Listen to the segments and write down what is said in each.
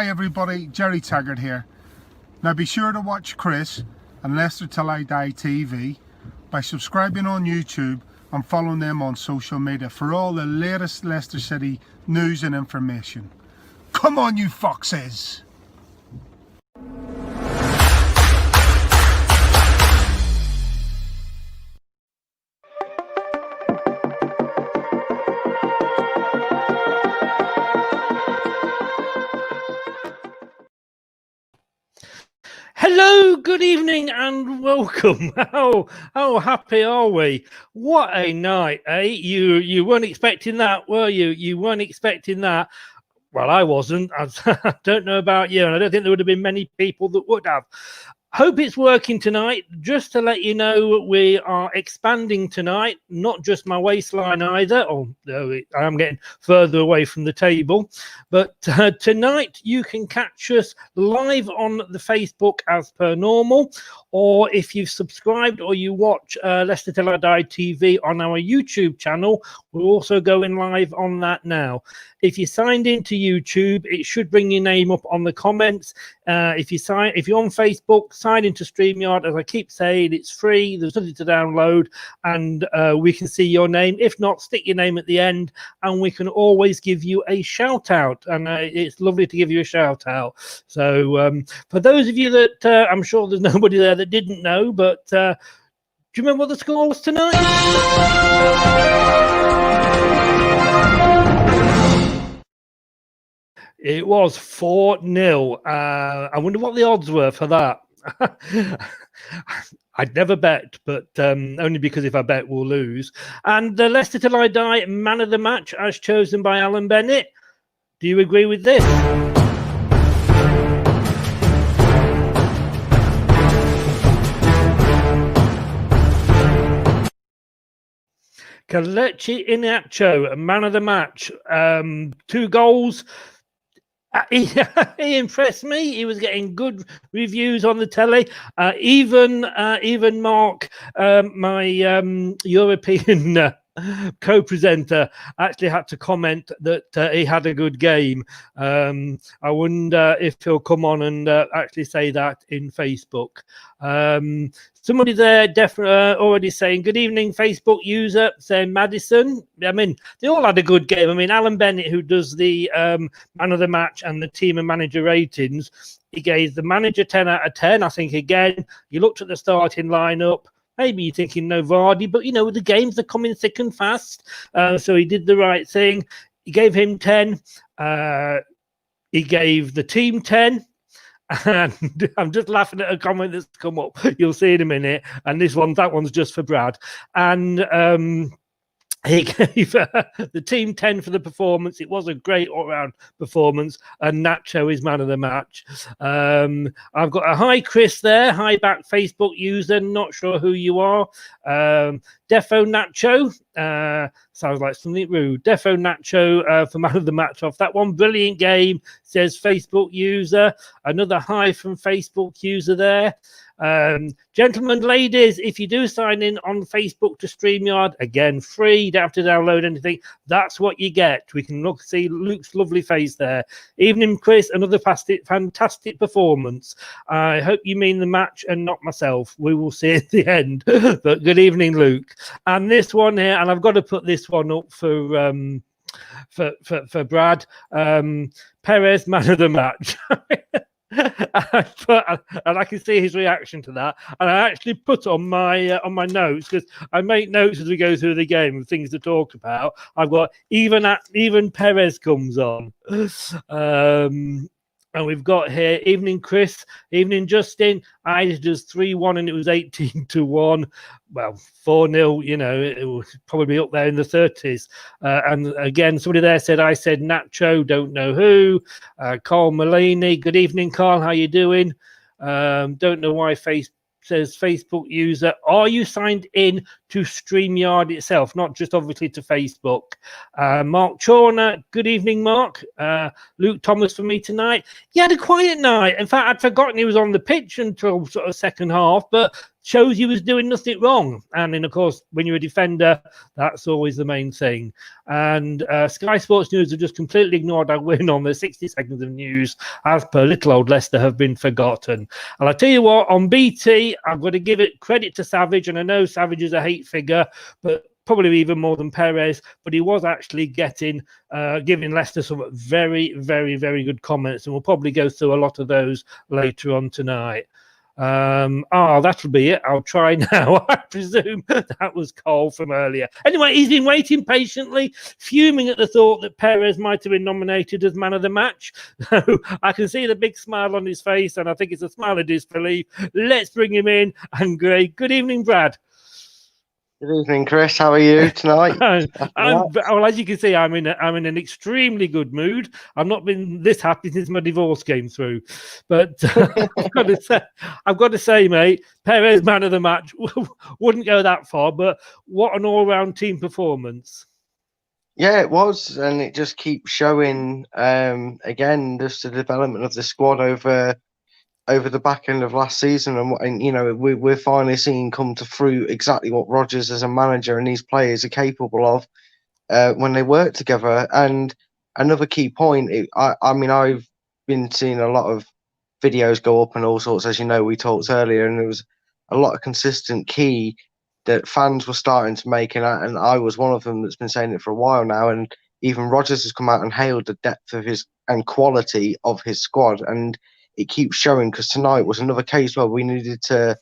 Hi everybody, Jerry Taggart here. Now be sure to watch Chris and Leicester Till I Die TV by subscribing on YouTube and following them on social media for all the latest Leicester City news and information. Come on you foxes! Hello, good evening and welcome. How happy are we? What a night, eh? You weren't expecting that, were you? You weren't expecting that. Well, I wasn't. I don't know about you, and I don't think there would have been many people that would have. Hope it's working tonight. Just to let you know, we are expanding tonight, not just my waistline either, although I am getting further away from the table. But tonight you can catch us live on the Facebook as per normal, or if you've subscribed or you watch Leicester Till I Die TV on our YouTube channel, we're also going live on that now. If you signed into YouTube, it should bring your name up on the comments. If you're on Facebook, sign into StreamYard. As I keep saying, it's free. There's nothing to download, and we can see your name. If not, stick your name at the end, and we can always give you a shout out. And it's lovely to give you a shout out. So for those of you that I'm sure there's nobody there that didn't know, but do you remember what the score was tonight? It was 4-0. I wonder what the odds were for that. I'd never bet, but only because if I bet, we'll lose. And the Leicester Till I Die man of the match, as chosen by Alan Bennett. Do you agree with this? Kelechi Iheanacho, man of the match. 2 goals. He impressed me. He was getting good reviews on the telly. Even Mark, my European co-presenter, actually had to comment that he had a good game. I wonder if he'll come on and actually say that in Facebook. Somebody there definitely already saying, good evening, Facebook user, saying Madison. I mean, they all had a good game. I mean, Alan Bennett, who does the man of the match and the team and manager ratings, he gave the manager 10 out of 10. I think, again, you looked at the starting lineup. Maybe you're thinking no Vardy, but, you know, the games are coming thick and fast. So he did the right thing. He gave him 10. He gave the team 10. And I'm just laughing at a comment that's come up. You'll see in a minute. And that one's just for Brad. And he gave the team 10 for the performance. It was a great all-round performance. And Nacho is man of the match. I've got a hi, Chris there. Hi back, Facebook user. Not sure who you are. Defo Nacho. Sounds like something rude. Defo Nacho for man of the match off that one. Brilliant game, says Facebook user. Another hi from Facebook user there. Gentlemen, ladies, if you do sign in on Facebook to StreamYard, again, free, you don't have to download anything. That's what you get. We can see Luke's lovely face there. Evening, Chris, another fantastic performance. I hope you mean the match and not myself. We will see at the end. But good evening, Luke. And this one here, and I've got to put this one up for Brad. Perez, man of the match. And I can see his reaction to that, and I actually put on my notes, because I make notes as we go through the game of things to talk about. I've got even Perez comes on. And we've got here, evening Chris, evening Justin. I does 3-1 and it was 18-1. Well, 4-0, you know, it will probably be up there in the 30s. And again, somebody there said, I said Nacho, don't know who. Carl Mulaney, good evening, Carl, how you doing? Don't know why says Facebook user, are you signed in to StreamYard itself, not just obviously to Facebook? Mark Chorner, good evening, Mark. Luke Thomas for me tonight. He had a quiet night. In fact, I'd forgotten he was on the pitch until sort of second half, but shows you was doing nothing wrong. And then, of course, when you're a defender, that's always the main thing. And Sky Sports News have just completely ignored our win on the 60 seconds of news, as per little old Leicester have been forgotten. And I tell you what, on BT, I've got to give it credit to Savage, and I know Savage is a hate figure, but probably even more than Perez, but he was actually giving Leicester some very, very, very good comments, and we'll probably go through a lot of those later on tonight. That'll be it. I'll try now. I presume that was Cole from earlier. Anyway, he's been waiting patiently, fuming at the thought that Perez might have been nominated as man of the match. I can see the big smile on his face, and I think it's a smile of disbelief. Let's bring him in. And great. Good evening, Brad. Good evening, Chris. How are you tonight? Well, as you can see, I'm in an extremely good mood. I've not been this happy since my divorce came through. But I've got to say, mate, Perez man of the match wouldn't go that far. But what an all-round team performance! Yeah, it was, and it just keeps showing again just the development of the squad over the back end of last season, and you know, we're finally seeing come to fruit exactly what Rodgers as a manager and these players are capable of when they work together. And another key point, I mean, I've been seeing a lot of videos go up and all sorts, as you know, we talked earlier, and there was a lot of consistent key that fans were starting to make, and I was one of them that's been saying it for a while now. And even Rodgers has come out and hailed the depth of his and quality of his squad, and it keeps showing, because tonight was another case where we needed to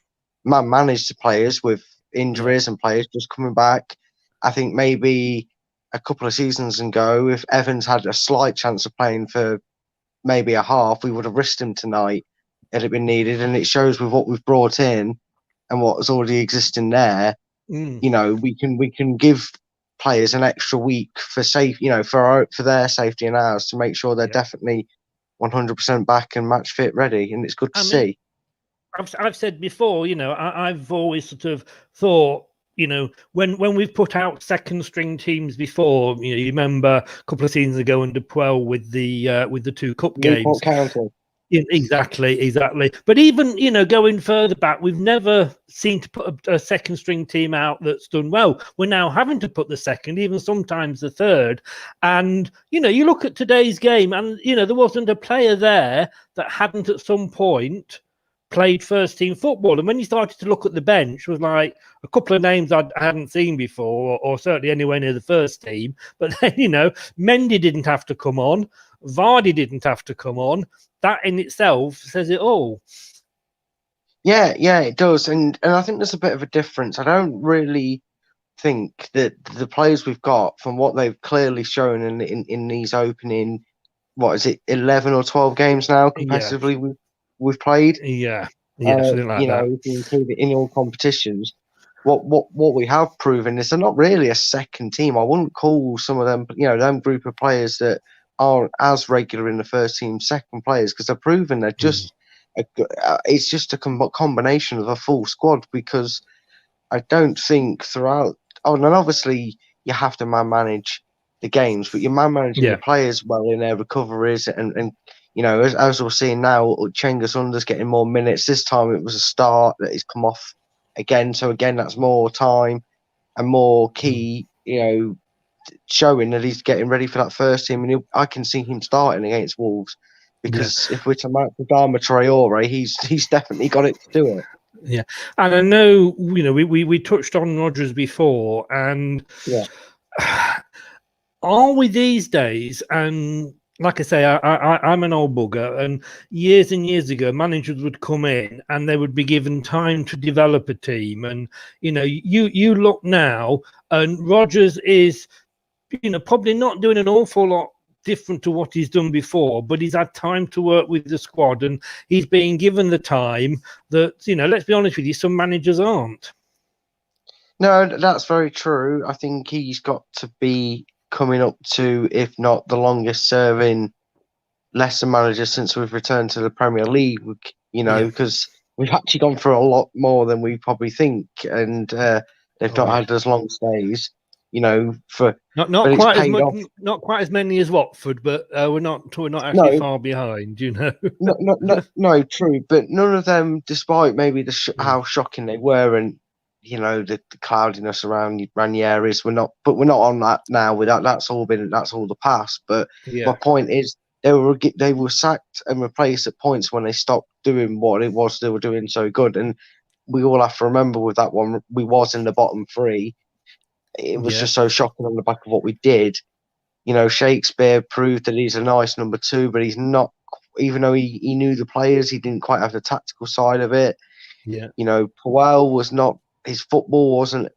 manage the players with injuries and players just coming back. I think maybe a couple of seasons ago, if Evans had a slight chance of playing for maybe a half, we would have risked him tonight had it been needed. And it shows with what we've brought in and what's already existing there. You know, we can give players an extra week for for their safety and ours, to make sure they're definitely 100% back and match fit ready, and it's good to see. I've said before, you know, I've always sort of thought, you know, when we've put out second string teams before, you know, you remember a couple of seasons ago under Puel with the two cup games. Exactly. But even, you know, going further back, we've never seemed to put a second string team out that's done well. We're now having to put the second, even sometimes the third. And, you know, you look at today's game and, you know, there wasn't a player there that hadn't at some point played first team football. And when you started to look at the bench, was like a couple of names I hadn't seen before, or certainly anywhere near the first team. But then, you know, Mendy didn't have to come on. Vardy didn't have to come on. That in itself says it all. Yeah, it does. And I think there's a bit of a difference. I don't really think that the players we've got, from what they've clearly shown in these opening, 11 or 12 games now competitively we've played. Something like that. If you include it in all competitions, what we have proven is they're not really a second team. I wouldn't call some of them, you know, them group of players that aren't as regular in the first team second players, because they're proven they're just it's just a combination of a full squad. Because I don't think throughout, and obviously you have to manage the games, but you're managing your players well in their recoveries, and you know, as we're seeing now, Cengiz Under's getting more minutes. This time it was a start that he's come off again, so again that's more time and more key, you know, showing that he's getting ready for that first team. And I can see him starting against Wolves, because if we're to match Adama Traore, he's definitely got it to do it. Yeah, and I know, you know, we touched on Rodgers before, and are we these days? And like I say, I'm an old bugger, and years ago, managers would come in and they would be given time to develop a team. And you know, you look now, and Rodgers is, you know, probably not doing an awful lot different to what he's done before, but he's had time to work with the squad, and he's being given the time that, you know, let's be honest with you, some managers aren't. No, that's very true. I think he's got to be coming up to, if not the longest serving Leicester manager since we've returned to the Premier League, you know, because we've actually gone through a lot more than we probably think, and they've not had as long stays. you know, for Not but it's quite as paid much, off. not quite as many as Watford, but we're not actually No, far behind, you know. no, true, but none of them, despite maybe Mm. how shocking they were, and you know the cloudiness around Ranieri's, we're not on that now. With that, that's all the past. But my Yeah, point is, they were sacked and replaced at points when they stopped doing what it was they were doing so good, and we all have to remember with that one, we was in the bottom three. It was yeah, just so shocking on the back of what we did. You know, Shakespeare proved that he's a nice number two, but he's not. Even though he knew the players, he didn't quite have the tactical side of it. yeah, You know, Puel was not. His football wasn't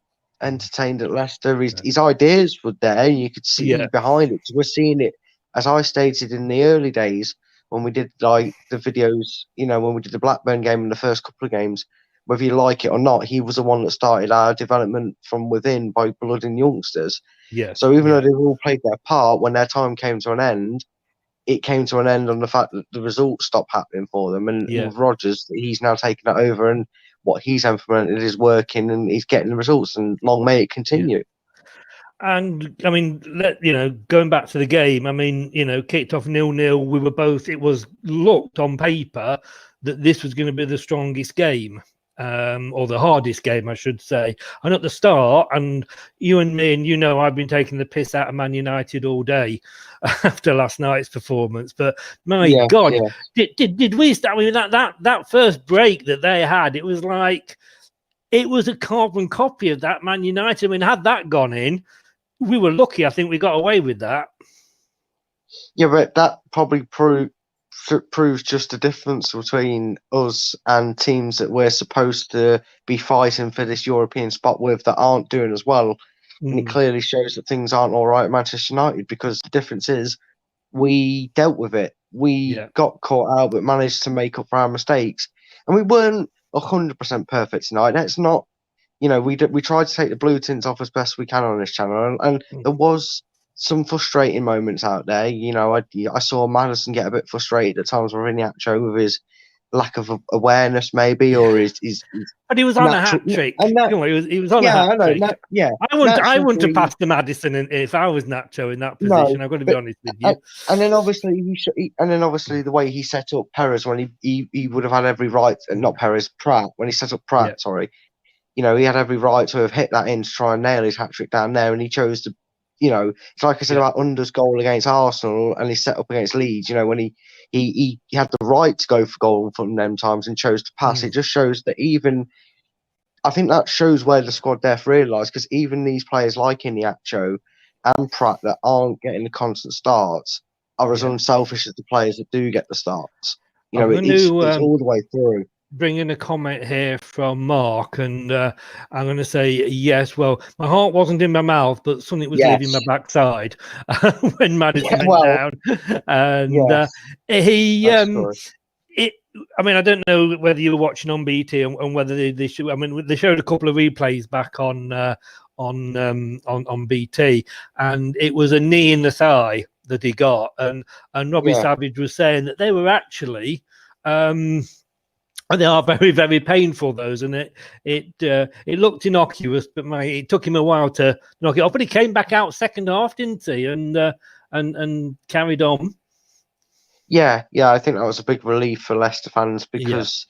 entertained at Leicester. yeah, His ideas were there. You could see yeah, behind it. So we're seeing it, as I stated in the early days when we did like the videos. You know, when we did the Blackburn game and the first couple of games. Whether you like it or not, he was the one that started our development from within by blooding youngsters. yes, So even though yeah, they've all played their part, when their time came to an end, it came to an end on the fact that the results stopped happening for them. And yeah, with Rodgers, he's now taken that over, and what he's implemented is working, and he's getting the results. And long may it yeah. continue. And I mean, going back to the game, I mean, kicked off 0-0. We were both. It was looked on paper that this was going to be the strongest game, or the hardest game, I should say. And at the start, and you and me, and I've been taking the piss out of Man United all day after last night's performance. But my Yeah, God, yeah, did we start? I mean, that first break that they had, it was like it was a carbon copy of that Man United. I mean, had that gone in, we were lucky. I think we got away with that. yeah. But that probably proves just the difference between us and teams that we're supposed to be fighting for this European spot with that aren't doing as well. And it clearly shows that things aren't all right at Manchester United, because the difference is we dealt with it. We Yeah, got caught out, but managed to make up for our mistakes. And we weren't 100% perfect tonight. That's not, we tried to take the blue tints off as best we can on this channel, and mm, there was some frustrating moments out there. I saw Madison get a bit frustrated at times with Iheanacho with his lack of awareness, maybe, or yeah. his But he was on a natural. hat trick. And that, He was on a yeah, hat I know. trick. Yeah, I natural wouldn't have breed. passed to Madison if I was Nacho in that No, position. I've got to be but honest with you. and then obviously the way he set up Perez when he would have had every right, and not Perez, Pratt, when he set up Yeah, Pratt, sorry, he had every right to have hit that in to try and nail his hat trick down there, and he chose to, it's like I said yeah, about Under's goal against Arsenal and his set up against Leeds. When he had the right to go for goal from them times and chose to pass. mm, It just shows that I think that shows where the squad depth realised, because even these players like Iheanacho and Pratt that aren't getting the constant starts are as yeah. unselfish as the players that do get the starts. I'm going It's to all the way through. bring in a comment here from Mark, and I'm going to say yes. Well, my heart wasn't in my mouth, but something was leaving my Yes. backside when Madison Yeah, went well, down, and yes. he. That's true. I mean, I don't know whether you were watching on BT and whether they should. I mean, they showed a couple of replays back on BT, and it was a knee in the thigh that he got, and Robbie Yeah. Savage was saying that they were actually. And they are very, very painful, those, and it looked innocuous, but it took him a while to knock it off. But he came back out second half, didn't he? And carried on. Yeah, I think that was a big relief for Leicester fans, Yeah, because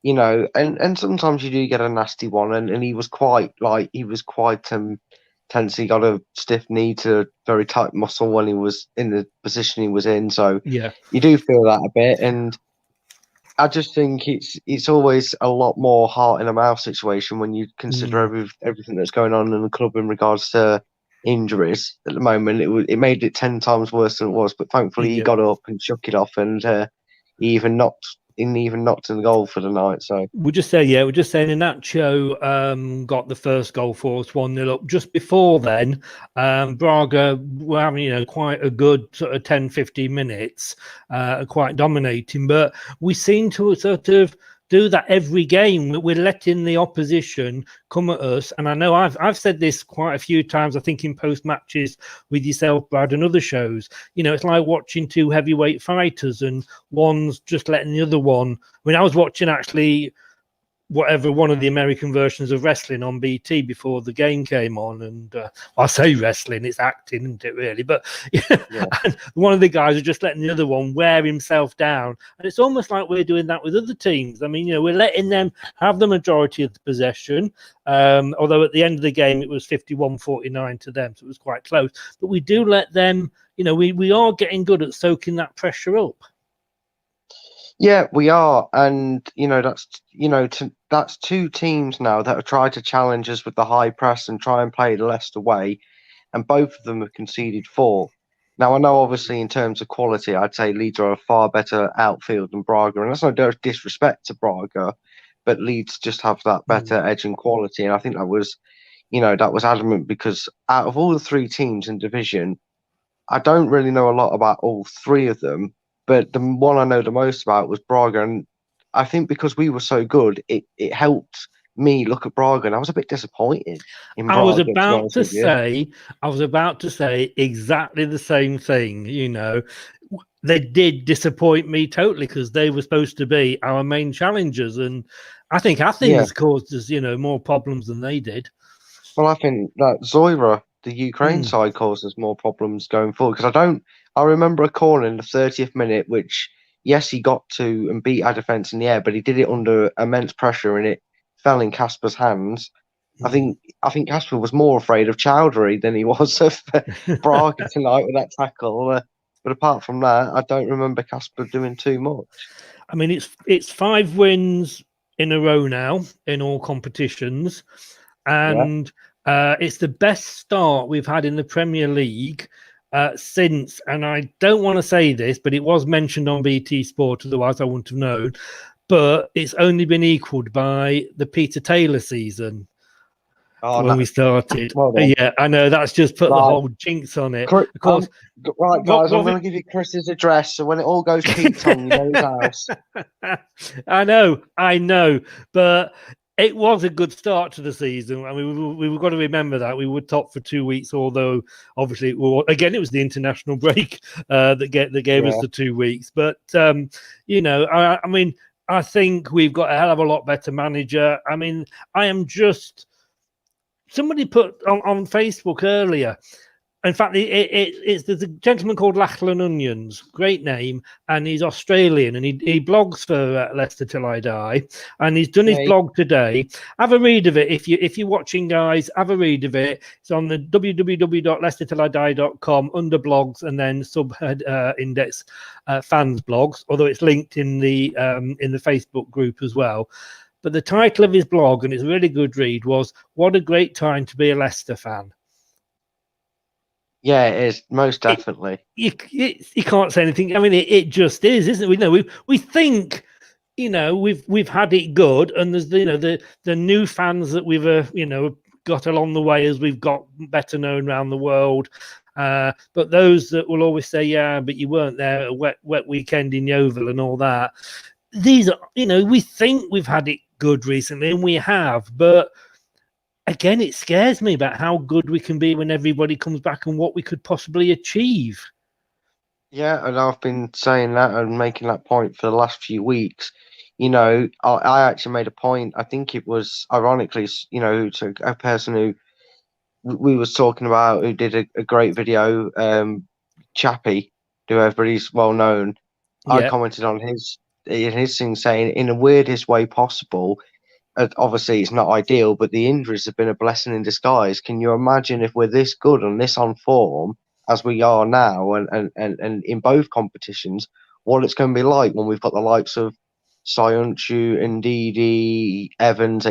and sometimes you do get a nasty one, and he was quite tense. He got a stiff knee to a very tight muscle when he was in the position he was in, so yeah, you do feel that a bit. And I just think it's always a lot more heart in a mouth situation when you consider everything that's going on in the club in regards to injuries at the moment. It made it 10 times worse than it was, but thankfully he yeah. got up and shook it off, and he even knocked in the goal for the night. So We're just saying Iheanacho got the first goal for us, 1-0 up. Just before then, Braga were having quite a good sort of 10-15 minutes, quite dominating. But we seem to sort of do that every game. We're letting the opposition come at us, and I know I've said this quite a few times. I think in post matches with yourself, Brad, and other shows. It's like watching two heavyweight fighters, and one's just letting the other one. I mean, I was watching actually whatever one of the American versions of wrestling on BT before the game came on, and I say wrestling, it's acting, isn't it, really? But Yeah. and one of the guys was just letting the other one wear himself down, and it's almost like we're doing that with other teams. I mean, we're letting them have the majority of the possession, although at the end of the game it was 51-49 to them, so it was quite close. But we do let them, we are getting good at soaking that pressure up. Yeah, we are, and that's two teams now that have tried to challenge us with the high press and try and play the Leicester way, and both of them have conceded 4. Now I know, obviously, in terms of quality, I'd say Leeds are a far better outfield than Braga, and that's no disrespect to Braga, but Leeds just have that better edge and quality, and I think that was adamant because out of all the 3 teams in division, I don't really know a lot about all 3 of them. But the one I know the most about was Braga, and I think because we were so good, it helped me look at Braga, and I was a bit disappointed in Braga. I was about to say exactly the same thing. They did disappoint me totally because they were supposed to be our main challengers, and I think Athens caused us, more problems than they did. Well, I think that Zoira, the Ukraine side, caused us more problems going forward because I remember a corner in the 30th minute, which, yes, he got to and beat our defence in the air, but he did it under immense pressure and it fell in Casper's hands. I think Casper was more afraid of Chowdhury than he was of Braga tonight with that tackle. But apart from that, I don't remember Casper doing too much. I mean, it's 5 wins in a row now in all competitions, and it's the best start we've had in the Premier League since, and I don't want to say this, but it was mentioned on BT Sport, otherwise I wouldn't have known, but it's only been equalled by the Peter Taylor season when we started. Well, yeah, I know, that's just put the whole jinx on it. Of course. Right, guys, I'm going to give you Chris's address, so when it all goes Pete's on, you know his house. I know, but it was a good start to the season. I mean, we've got to remember that we were top for 2 weeks, although obviously, it was the international break that gave us the 2 weeks. But I mean, I think we've got a hell of a lot better manager. I mean, somebody put on Facebook earlier. In fact, there's a gentleman called Lachlan Onions, great name, and he's Australian, and he blogs for Leicester Till I Die, and he's done his blog today. Have a read of it if you're watching, guys. Have a read of it. It's on the www.leicestertillidie.com under blogs, and then subhead index fans blogs. Although it's linked in the Facebook group as well. But the title of his blog, and it's a really good read, was "What a Great Time to Be a Leicester Fan." Yeah, it is, most definitely. You can't say anything. I mean, it just is, isn't it? We think, we've had it good, and there's the new fans that we've got along the way as we've got better known around the world. But those that will always say, yeah, but you weren't there at a wet weekend in Yeovil and all that. These are, we think we've had it good recently, and we have, but again, it scares me about how good we can be when everybody comes back and what we could possibly achieve. Yeah, and I've been saying that and making that point for the last few weeks. I actually made a point. I think it was ironically, to a person who we was talking about who did a great video, Chappie, who everybody's well known. I commented on his thing saying, in the weirdest way possible, obviously it's not ideal, but the injuries have been a blessing in disguise. Can you imagine if we're this good and this on form as we are now, and in both competitions, what it's going to be like when we've got the likes of Sayuncu, Ndidi, Evans,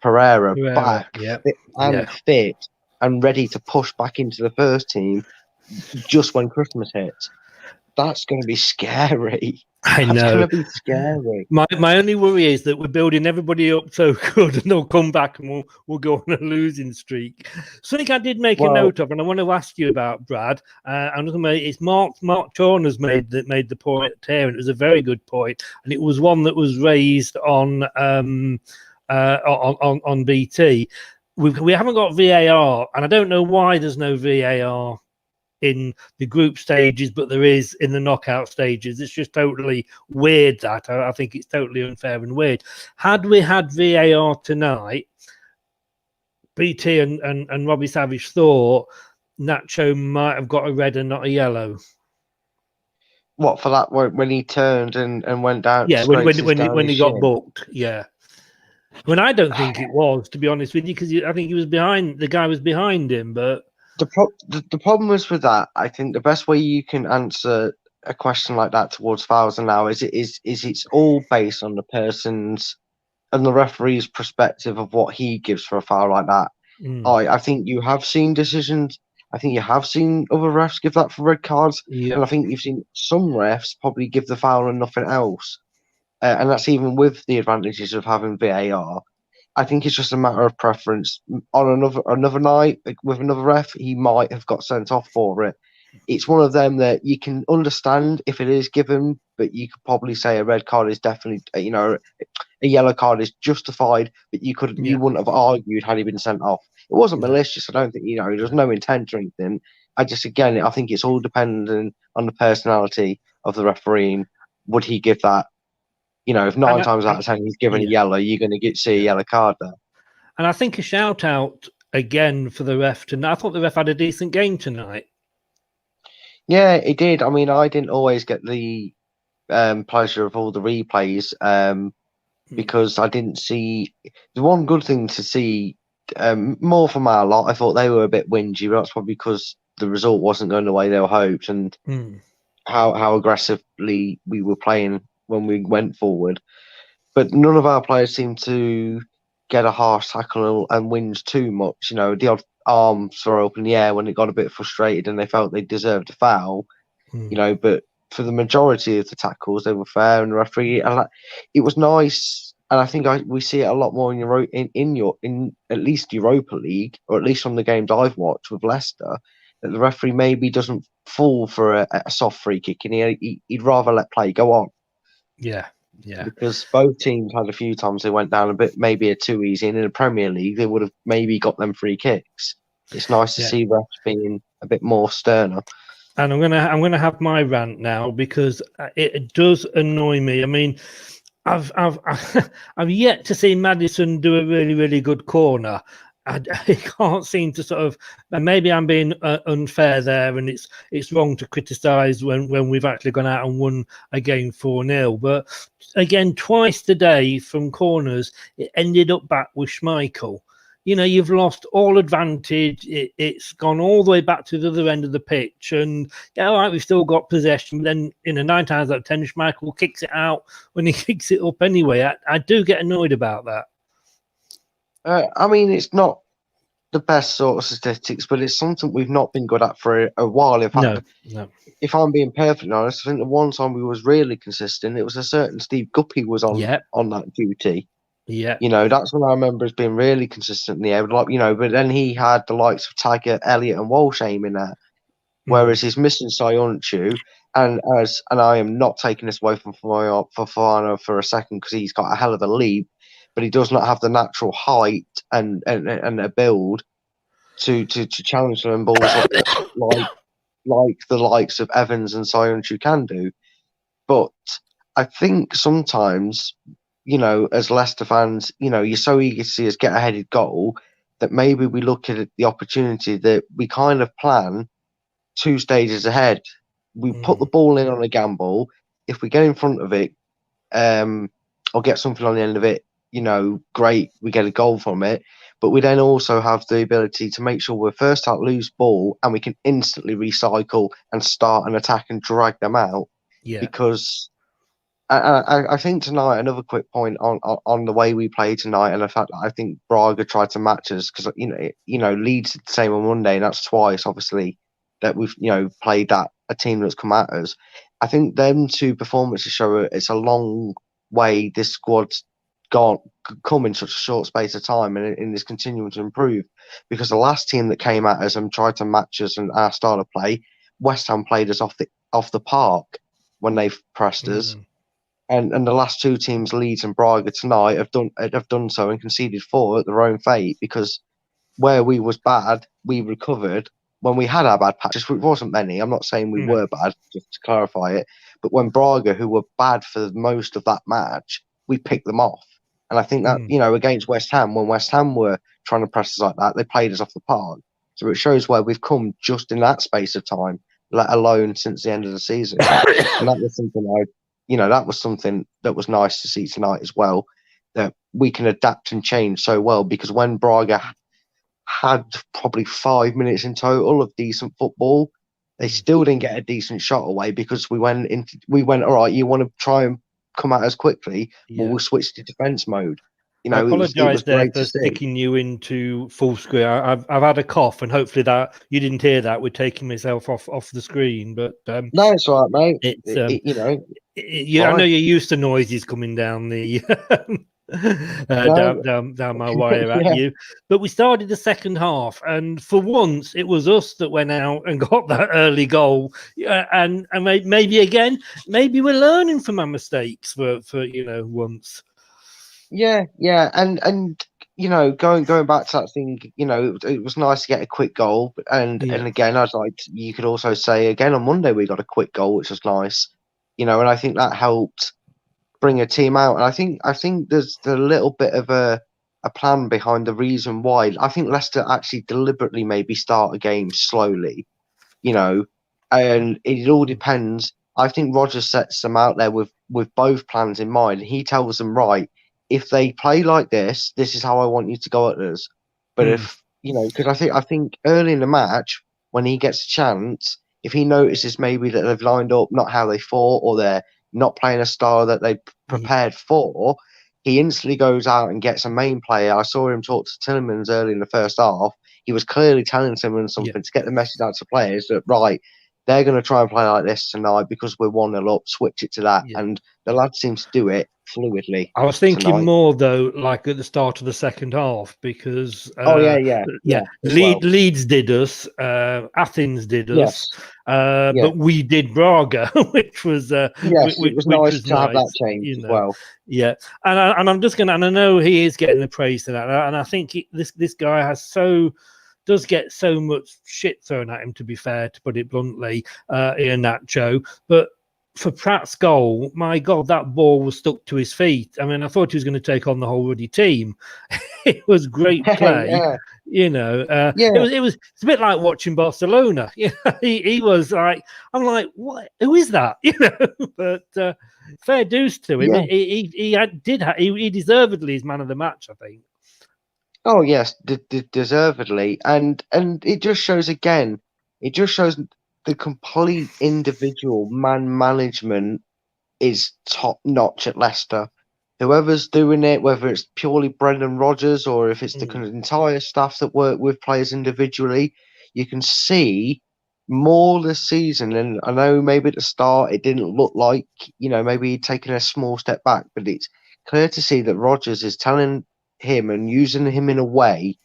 Pereira back fit and ready to push back into the first team just when Christmas hits? That's going to be scary. I know. That's going to be scary. My only worry is that we're building everybody up so good, and they'll come back and we'll go on a losing streak. Something I did make a note of, and I want to ask you about, Brad. It's Mark Chorner's made the point here, and it was a very good point, and it was one that was raised on BT. We haven't got VAR, and I don't know why there's no VAR in the group stages, but there is in the knockout stages. It's just totally weird that. I think it's totally unfair and weird. Had we had VAR tonight, BT and Robbie Savage thought Nacho might have got a red and not a yellow. What, for that when he turned and went down? Yeah, when he got shin? booked. Yeah. When I don't think it was, to be honest with you, because I think he was behind. The guy was behind him, but The problem is with that. I think the best way you can answer a question like that towards fouls now is it's all based on the person's and the referee's perspective of what he gives for a foul like that. I think you have seen decisions. I think you have seen other refs give that for red cards, yeah, and I think you've seen some refs probably give the foul and nothing else. And that's even with the advantages of having VAR. I think it's just a matter of preference. On another night like with another ref, he might have got sent off for it. It's one of them that you can understand if it is given, but you could probably say a red card is definitely, a yellow card is justified. But you wouldn't have argued had he been sent off. It wasn't malicious. I don't think there was no intent or anything. I think it's all dependent on the personality of the referee. Would he give that? If 9 times out of 10 he's given a yellow, you're going to see a yellow card there. And I think a shout out again for the ref tonight. I thought the ref had a decent game tonight. Yeah, he did. I mean, I didn't always get the pleasure of all the replays because I didn't see the one good thing to see more from our lot. I thought they were a bit whingy, but that's probably because the result wasn't going the way they were hoped and how aggressively we were playing when we went forward. But none of our players seemed to get a harsh tackle and whinge too much. The odd arms were up in the air when it got a bit frustrated and they felt they deserved a foul. But for the majority of the tackles, they were fair and the referee. And it was nice, and I think we see it a lot more in at least Europa League, or at least from the games I've watched with Leicester, that the referee maybe doesn't fall for a soft free kick, and he'd rather let play go on. Yeah. Because both teams had a few times they went down a bit, maybe a too easy, and in the Premier League they would have maybe got them free kicks. It's nice to see refs being a bit more sterner. And I'm gonna have my rant now because it does annoy me. I mean, I've yet to see Maddison do a really, really good corner. I can't seem to sort of, and maybe I'm being unfair there, and it's wrong to criticise when we've actually gone out and won a game 4-0. But again, twice today from corners, it ended up back with Schmeichel. You've lost all advantage. It's gone all the way back to the other end of the pitch. And all right, we've still got possession. Then, 9 times out of 10, Schmeichel kicks it out when he kicks it up anyway. I do get annoyed about that. I mean, it's not the best sort of statistics, but it's something we've not been good at for a while. In fact, no. If I'm being perfectly honest, I think the one time we was really consistent, it was a certain Steve Guppy was on that duty. Yeah. That's when I remember as being really consistent in the air. But then he had the likes of Taggart, Elliott, and Walsh aiming there. Whereas he's missing Sayonchu, and I am not taking this away from Fofana for a second because he's got a hell of a leap, but he does not have the natural height and a build to challenge them balls like the likes of Evans and Sayonchu can do. But I think sometimes, as Leicester fans, you're so eager to see us get a headed goal that maybe we look at the opportunity that we kind of plan 2 stages ahead. We put the ball in on a gamble. If we get in front of it, or get something on the end of it, great, we get a goal from it. But we then also have the ability to make sure we're first out loose ball and we can instantly recycle and start an attack and drag them out. Yeah. Because I think tonight, another quick point on the way we played tonight and the fact that I think Braga tried to match us because, Leeds did the same on Monday, and that's twice, obviously, that we've, played a team that's come at us. I think them 2 performances show it's a long way this squad's come in such a short space of time and is continuing to improve, because the last team that came at us and tried to match us and our style of play, West Ham played us off the park when they pressed us, and the last 2 teams, Leeds and Braga tonight, have done so and conceded 4 at their own fate, because where we was bad, we recovered. when we had our bad patches, which wasn't many. I'm not saying we No. were bad, just to clarify it. But when Braga, who were bad for most of that match, we picked them off. And I think that, against West Ham, when West Ham were trying to press us like that, they played us off the park. So it shows where we've come just in that space of time, let alone since the end of the season. And that was something that was something that was nice to see tonight as well, that we can adapt and change so well, because when Braga had probably 5 minutes in total of decent football, they still didn't get a decent shot away, because we went, all right, you want to try and come at us quickly, well, we'll switch to defence mode. I apologise it was there great for to see. sticking you into full screen. I've had a cough, and hopefully that you didn't hear that. We're taking myself off the screen, but No, it's all right, mate. it's I know you're used to noises coming down the down my wire at you. But we started the second half, and for once it was us that went out and got that early goal. And maybe we're learning from our mistakes for once. Yeah, and going back to that thing, it was nice to get a quick goal, and again, you could also say again on Monday we got a quick goal, which was nice, and I think that helped bring a team out, and I think there's a little bit of a plan behind the reason why. I think Leicester actually deliberately maybe start a game slowly, and it all depends. I think Rodgers sets them out there with both plans in mind. He tells them, right, if they play like this is how I want you to go at us. But if because I think early in the match, when he gets a chance, if he notices maybe that they've lined up not how they thought, or they're not playing a style that they prepared for, he instantly goes out and gets a main player. I saw him talk to Tielemans early in the first half. He was clearly telling Tielemans something to get the message out to players that, right, they're going to try and play like this tonight because we're 1-0 up, switch it to that. And the lad seems to do it fluidly. I was thinking more, though, like at the start of the second half, because Leeds did us, Athens did us, but we did Braga, which was it was nice to have that change as well. Yeah, and I'm just gonna, and I know he is getting the praise for that, and I think this guy does get so much shit thrown at him, to be fair, to put it bluntly, in Nacho. But for Pratt's goal, my God, that ball was stuck to his feet. I mean, I thought he was going to take on the whole ruddy team. It was great play. It's a bit like watching Barcelona. He was like, I'm like, what? Who is that? But fair dues to him. He deservedly is man of the match, I think. Oh yes, deservedly, and it just shows again. It just shows the complete individual man management is top notch at Leicester. Whoever's doing it, whether it's purely Brendan Rodgers or if it's the entire staff that work with players individually, you can see more this season. And I know maybe at the start it didn't look like maybe he'd taken a small step back, but it's clear to see that Rodgers is telling him and using him in a way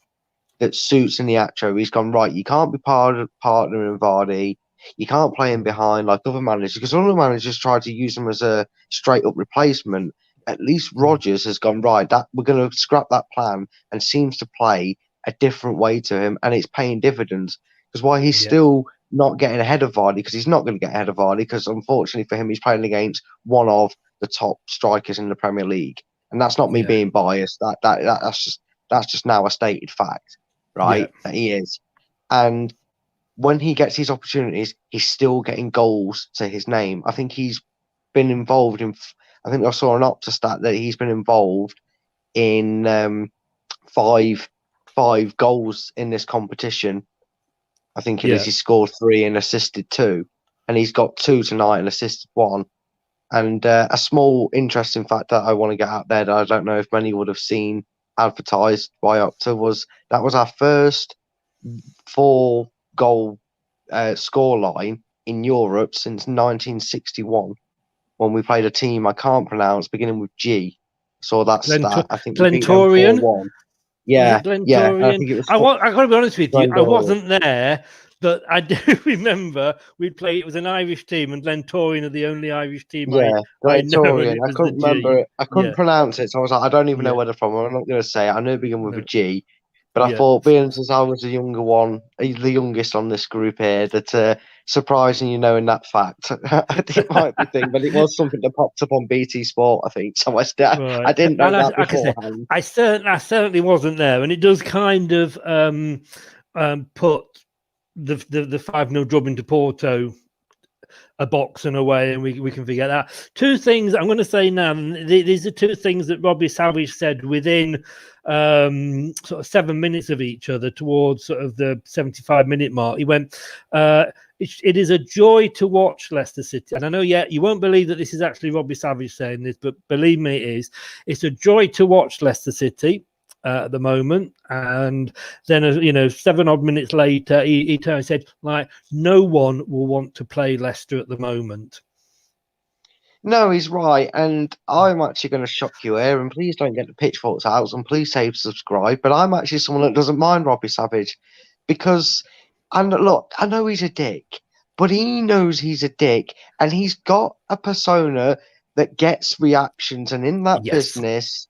that suits Iheanacho. He's gone, right, you can't be partnering Vardy, you can't play him behind like other managers, because other managers try to use him as a straight up replacement. At least Rodgers has gone, right, that we're going to scrap that plan, and seems to play a different way to him, and it's paying dividends. Because why he's still not getting ahead of Vardy, because he's not going to get ahead of Vardy, because unfortunately for him, he's playing against one of the top strikers in the Premier League. And that's not me being biased. That's just now a stated fact, right? That he is. And when he gets these opportunities, he's still getting goals to his name. I think he's been involved in. I think I saw an Opta stat that he's been involved in five goals in this competition. I think it is. He scored 3 and assisted 2, and he's got 2 tonight and assisted 1. And a small interesting fact that I want to get out there that I don't know if many would have seen advertised by Opta was our first 4-goal scoreline in Europe since 1961, when we played a team I can't pronounce beginning with G. Saw that stat. I think Glentorian. Yeah. I think it was. I got to be honest with you. I wasn't there. But I do remember we'd play. It was an Irish team, and Glentorian are the only Irish team I know. Glentorian. I couldn't remember it. I couldn't pronounce it, so I was like, I don't even know where they're from. I'm not going to say it. I know it began with a G, but But I Yeah. thought, being as I was the younger one, the youngest on this group here, that surprising you knowing that fact. It might be a thing, but it was something that popped up on BT Sport, I think. So I Right. didn't know And that like I say, beforehand. I certainly wasn't there, and it does kind of put the 5-0 drubbing to Porto a box and away, and we can forget that. Two things I'm going to say now. These are two things that Robbie Savage said within sort of 7 minutes of each other, towards sort of the 75-minute mark. He went, it is a joy to watch Leicester City. And I know, you won't believe that this is actually Robbie Savage saying this, but believe me, it is. It's a joy to watch Leicester City at the moment. And then 7 odd minutes later, he turned and said, like, no one will want to play Leicester at the moment. No, he's right, and I'm actually going to shock you here, and please don't get the pitchforks out, and please say subscribe, but I'm actually someone that doesn't mind Robbie Savage, because, and look, I know he's a dick, but he knows he's a dick, and he's got a persona that gets reactions, and in that business,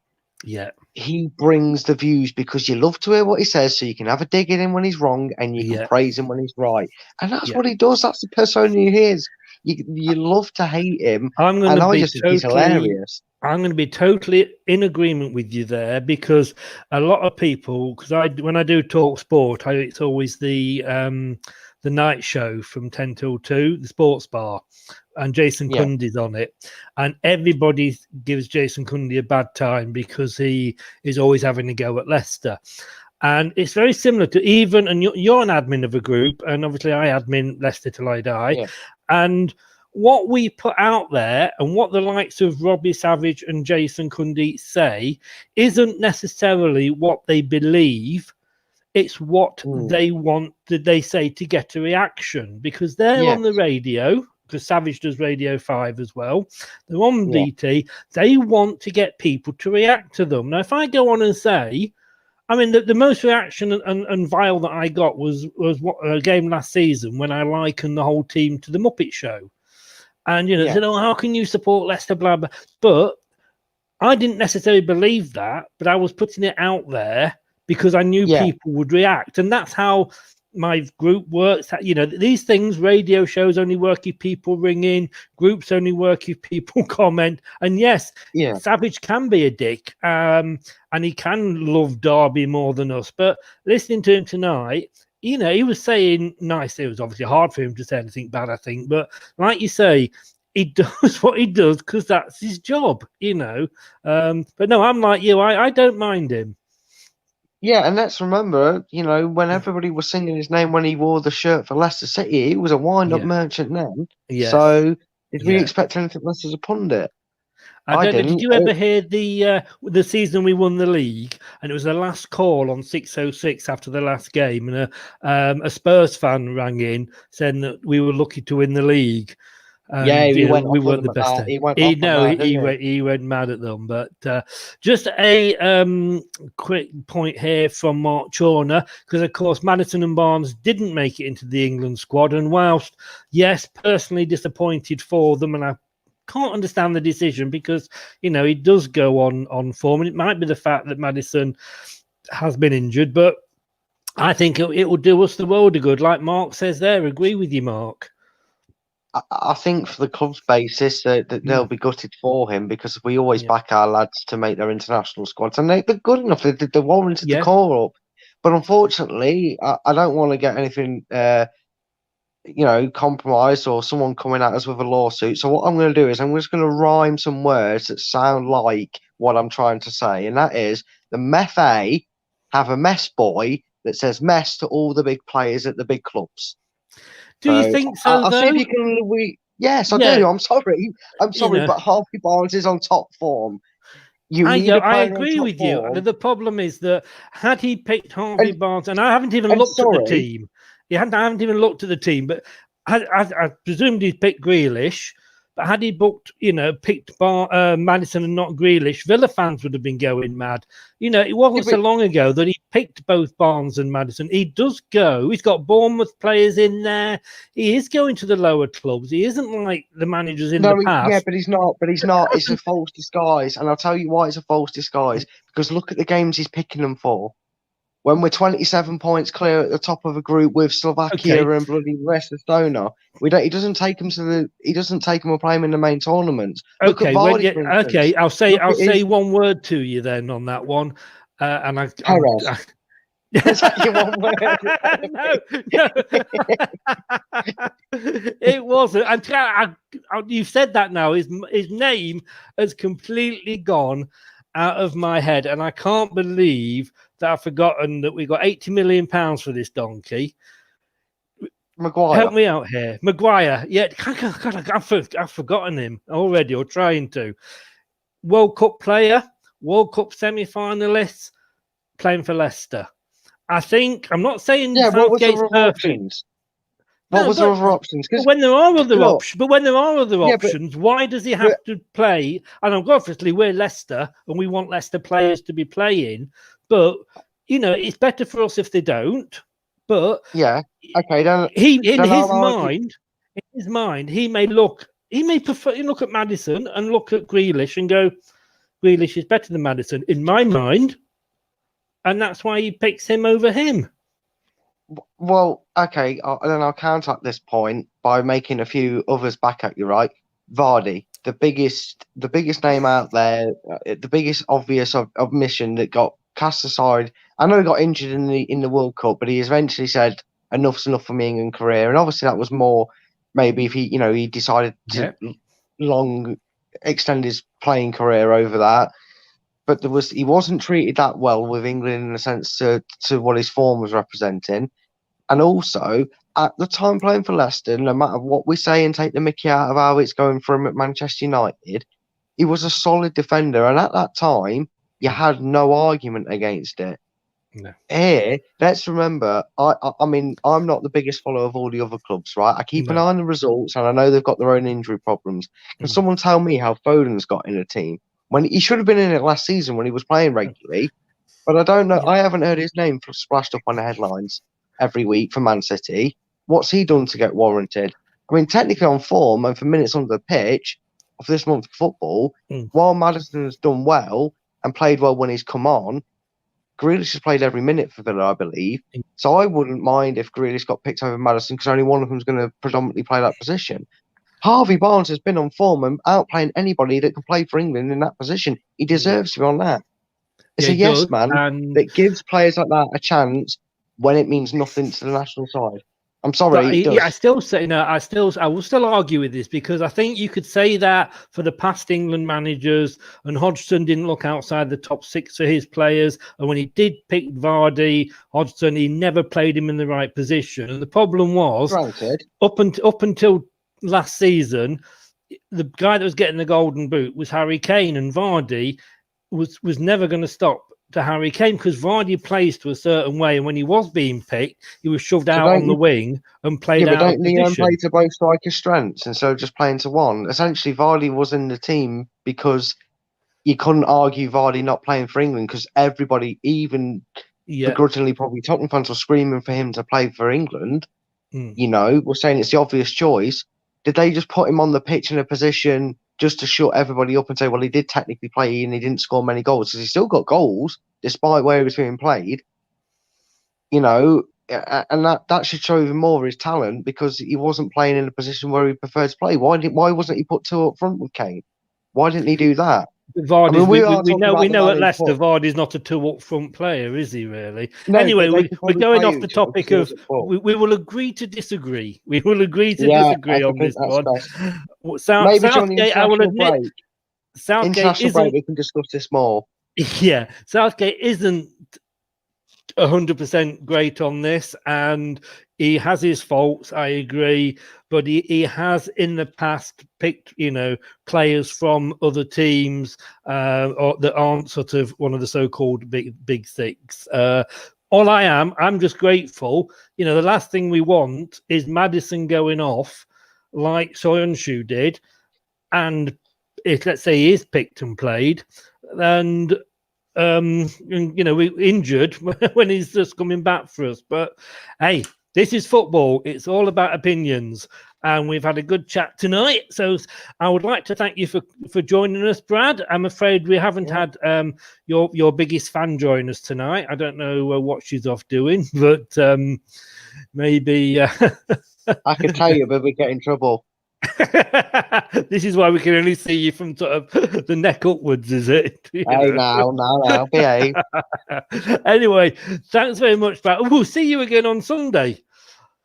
he brings the views, because you love to hear what he says, so you can have a dig at him when he's wrong, and you can praise him when he's right, and that's what he does. That's the persona he is. You love to hate him, and I just think he's hilarious. I'm going to be totally in agreement with you there, because a lot of people, when I do talk sport, it's always the night show from 10 till 2, the sports bar, and Jason Cundy's on it, and everybody gives Jason Cundy a bad time because he is always having a go at Leicester. And it's very similar to and you're an admin of a group, and obviously I admin Leicester Till I Die. Yeah. And what we put out there, and what the likes of Robbie Savage and Jason Cundy say, isn't necessarily what they believe. It's what they want, they say, to get a reaction, because they're on the radio, because Savage does Radio 5 as well. They're on BT. They want to get people to react to them. Now, if I go on and say, I mean, the most reaction and vile that I got was a game last season when I likened the whole team to the Muppet Show. And, said, oh, how can you support Leicester, blah, blah. But I didn't necessarily believe that, but I was putting it out there because I knew people would react. And that's how my group works. These things, radio shows only work if people ring in, groups only work if people comment. And yes, Savage can be a dick, and he can love Derby more than us. But listening to him tonight, he was saying nice. It was obviously hard for him to say anything bad, I think. But like you say, he does what he does because that's his job, But no, I'm like you. I don't mind him. Yeah, and let's remember, when everybody was singing his name when he wore the shirt for Leicester City, he was a wind-up merchant then. Yes. So did we expect anything less as a pundit? I don't know. Did you ever hear the season we won the league, and it was the last call on 606 after the last game, and a Spurs fan rang in saying that we were lucky to win the league. And, we weren't the best. He went mad at them. But just a quick point here from Mark Chorner, because of course Maddison and Barnes didn't make it into the England squad, and whilst personally disappointed for them, and I can't understand the decision, because he does go on form, and it might be the fact that Maddison has been injured, but I think it will do us the world of good. Like Mark says there, agree with you, Mark. I think for the club's basis that they'll be gutted for him, because we always back our lads to make their international squads, and they're good enough. They're warranted to call up. But unfortunately, I don't want to get anything compromised or someone coming at us with a lawsuit. So what I'm going to do is I'm just going to rhyme some words that sound like what I'm trying to say, and that is the MEFA have a mess boy that says mess to all the big players at the big clubs. Do you think so? I'll see if you can. Yes, I do. I'm sorry, but Harvey Barnes is on top form. I agree with you. The problem is that had he picked Harvey Barnes, and I haven't even looked at the team. I haven't even looked at the team, but I presumed he'd picked Grealish. But had he picked Maddison and not Grealish, Villa fans would have been going mad. It wasn't so long ago that he picked both Barnes and Maddison. He does go. He's got Bournemouth players in there. He is going to the lower clubs. He isn't like the managers in the past. Yeah, but he's not. It's a false disguise. And I'll tell you why it's a false disguise. Because look at the games he's picking them for. when we're 27 points clear at the top of a group with Slovakia Okay. and bloody rest of Estonia. He doesn't take them and play them in the main tournaments. Look at Okay, when Vardy, you, for instance. okay, Look I'll at say his one word to you then on that one, and Perez. Is that your one word? no, no. It wasn't. You said that now. His name has completely gone out of my head, and I can't believe that I've forgotten that we got £80 million for this donkey. Maguire. Help me out here, Maguire. Yeah, God, I've forgotten him already, or trying to. World Cup player, World Cup semi-finalist, playing for Leicester. I'm not saying Yeah, what was the Southgate's other perfect. options? What No, was the but other options? But when there are other look, options, yeah, options, why does he have to play? And obviously we're Leicester, and we want Leicester players to be playing. But it's better for us if they don't. But yeah, okay, then in his I'll argue. mind, he may prefer. You look at Maddison and look at Grealish and go, Grealish is better than Maddison in my mind, and that's why he picks him over him. Well, okay, then I'll counter at this point by making a few others back at you, right? Vardy, the biggest name out there, the biggest obvious omission that got cast aside. I know he got injured in the World Cup, but he eventually said enough's enough for my England career, and obviously that was more maybe if he decided to long extend his playing career over that. But he wasn't treated that well with England in the sense to what his form was representing. And also, at the time playing for Leicester, no matter what we say and take the mickey out of how it's going for him at Manchester United, he was a solid defender. And at that time, you had no argument against it. No. Here, let's remember, I mean, I'm not the biggest follower of all the other clubs, right? I keep an eye on the results, and I know they've got their own injury problems. Can someone tell me how Foden's got in a team? When he should have been in it last season when he was playing regularly, but I don't know. I haven't heard his name splashed up on the headlines every week for Man City. What's he done to get warranted? I mean, technically on form and for minutes on the pitch of this month of football, while Maddison has done well and played well when he's come on, Grealish has played every minute for Villa, I believe. So I wouldn't mind if Grealish got picked over Maddison because only one of them's going to predominantly play that position. Harvey Barnes has been on form and outplaying anybody that can play for England in that position. He deserves to be on that. It's a yes man that gives players like that a chance when it means nothing to the national side. I'm sorry, I still say no. I will still argue with this because I think you could say that for the past England managers, and Hodgson didn't look outside the top six for his players. And when he did pick Vardy, Hodgson, he never played him in the right position. And the problem was, up until last season, the guy that was getting the golden boot was Harry Kane, and Vardy was never going to stop to Harry Kane because Vardy plays to a certain way, and when he was being picked, he was shoved out on the wing and played out of position. Don't play to both striker strengths instead of just playing to one? Essentially, Vardy was in the team because you couldn't argue Vardy not playing for England because everybody, even begrudgingly probably Tottenham fans, were screaming for him to play for England. We're saying it's the obvious choice. Did they just put him on the pitch in a position just to shut everybody up and say, well, he did technically play and he didn't score many goals? Because he still got goals despite where he was being played. And that should show even more of his talent because he wasn't playing in a position where he preferred to play. Why wasn't he put two up front with Kane? Why didn't he do that? Vardy's, we know at Leicester, Vardy's not a two up front player, is he really? No, anyway, we're going off the topic of we will agree to disagree. We will agree to disagree on this one. Southgate, I will admit, Southgate isn't. We can discuss this more. Yeah, Southgate isn't 100% great on this, and he has his faults, I agree, but he has in the past picked players from other teams or that aren't sort of one of the so-called big six. I'm just grateful. The last thing we want is Maddison going off like Soyuncu did, and if let's say he is picked and played, and we injured when he's just coming back for us. But hey, this is football. It's all about opinions. and we've had a good chat tonight. So I would like to thank you for joining us, Brad. I'm afraid we haven't had your biggest fan join us tonight. I don't know what she's off doing, but maybe I could tell you, but we get in trouble. This is why we can only see you from sort of the neck upwards, is it? Hey, now, behave. Anyway, thanks very much, Brad. We'll see you again on Sunday.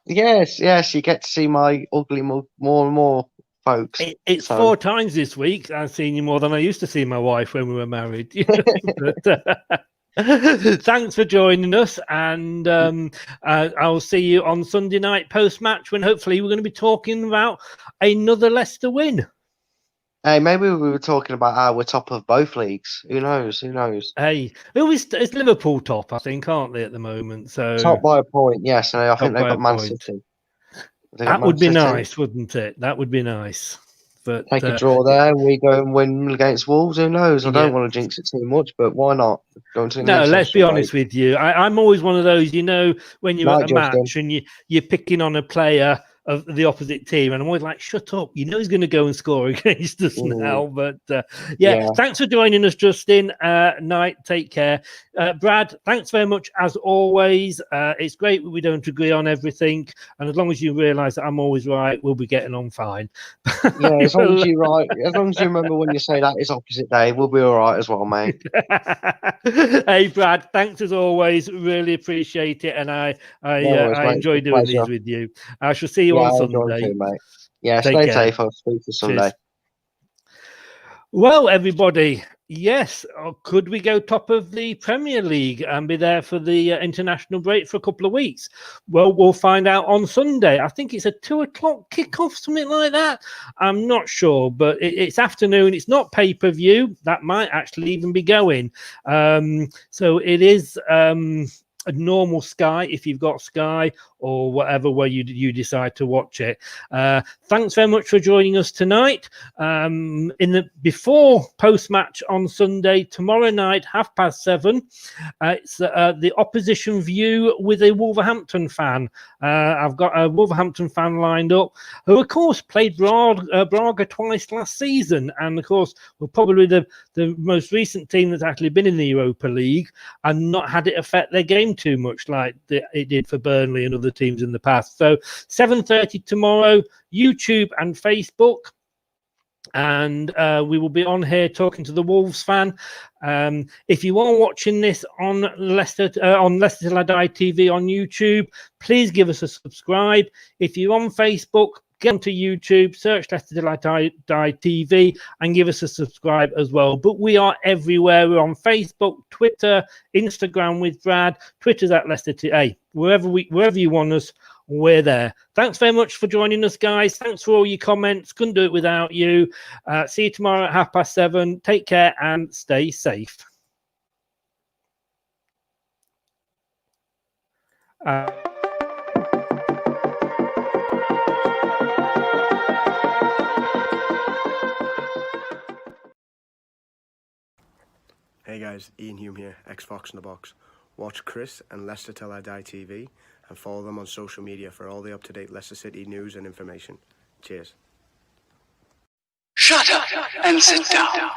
Yes, you get to see my ugly more and more, folks. It's 4 times this week I've seen you more than I used to see my wife when we were married. Thanks for joining us, and I'll see you on Sunday night post-match when hopefully we're going to be talking about another Leicester win. Hey, maybe we were talking about how we're top of both leagues. Who knows? Hey, it's Liverpool top, I think, aren't they, at the moment? So top by a point, yes. And I think they've got Man City. That would be nice, wouldn't it? That would be nice. But take a draw there, and we go and win against Wolves. Who knows? I don't want to jinx it too much, but why not? No, let's be honest with you. I'm always one of those, when you're at a match and you're picking on a player of the opposite team, and I'm always like, shut up, he's going to go and score against us now. But thanks for joining us, Justin. Night, take care. Brad, thanks very much as always. It's great we don't agree on everything, and as long as you realise that I'm always right, we'll be getting on fine. Yeah, as long as you're right, as long as you remember when you say that it's opposite day, we'll be all right as well, mate. Hey, Brad, thanks as always. Really appreciate it, and I enjoy doing these with you. I shall see you on Sunday. Too, mate. Yeah, stay safe. I'll speak to you Sunday. Cheers. Well, everybody, yes, could we go top of the Premier League and be there for the international break for a couple of weeks? Well, we'll find out on Sunday. I think it's a 2:00 kickoff, something like that. I'm not sure, but it's afternoon. It's not pay-per-view. That might actually even be going. So it is a normal Sky, if you've got Sky or whatever way you decide to watch it. Thanks very much for joining us tonight. Before post-match on Sunday, tomorrow night, 7:30, it's the opposition view with a Wolverhampton fan. I've got a Wolverhampton fan lined up who, of course, played Braga twice last season, and of course, were probably the most recent team that's actually been in the Europa League and not had it affect their game too much like it did for Burnley and other teams in the past. So 7:30 tomorrow, YouTube and Facebook, and we will be on here talking to the Wolves fan. If you are watching this on Leicester Till I Die TV on YouTube, please give us a subscribe. If you're on Facebook, get onto YouTube, search Leicester Till I Die TV, and give us a subscribe as well. But we are everywhere. We're on Facebook, Twitter, Instagram with Brad. Twitter's at Leicester Hey, wherever you want us, we're there. Thanks very much for joining us, guys. Thanks for all your comments. Couldn't do it without you. See you tomorrow at 7:30. Take care and stay safe. Hey guys, Ian Hume here, X-Fox in the Box. Watch Chris and Leicester Till I Die TV and follow them on social media for all the up-to-date Leicester City news and information. Cheers. Shut up and sit down.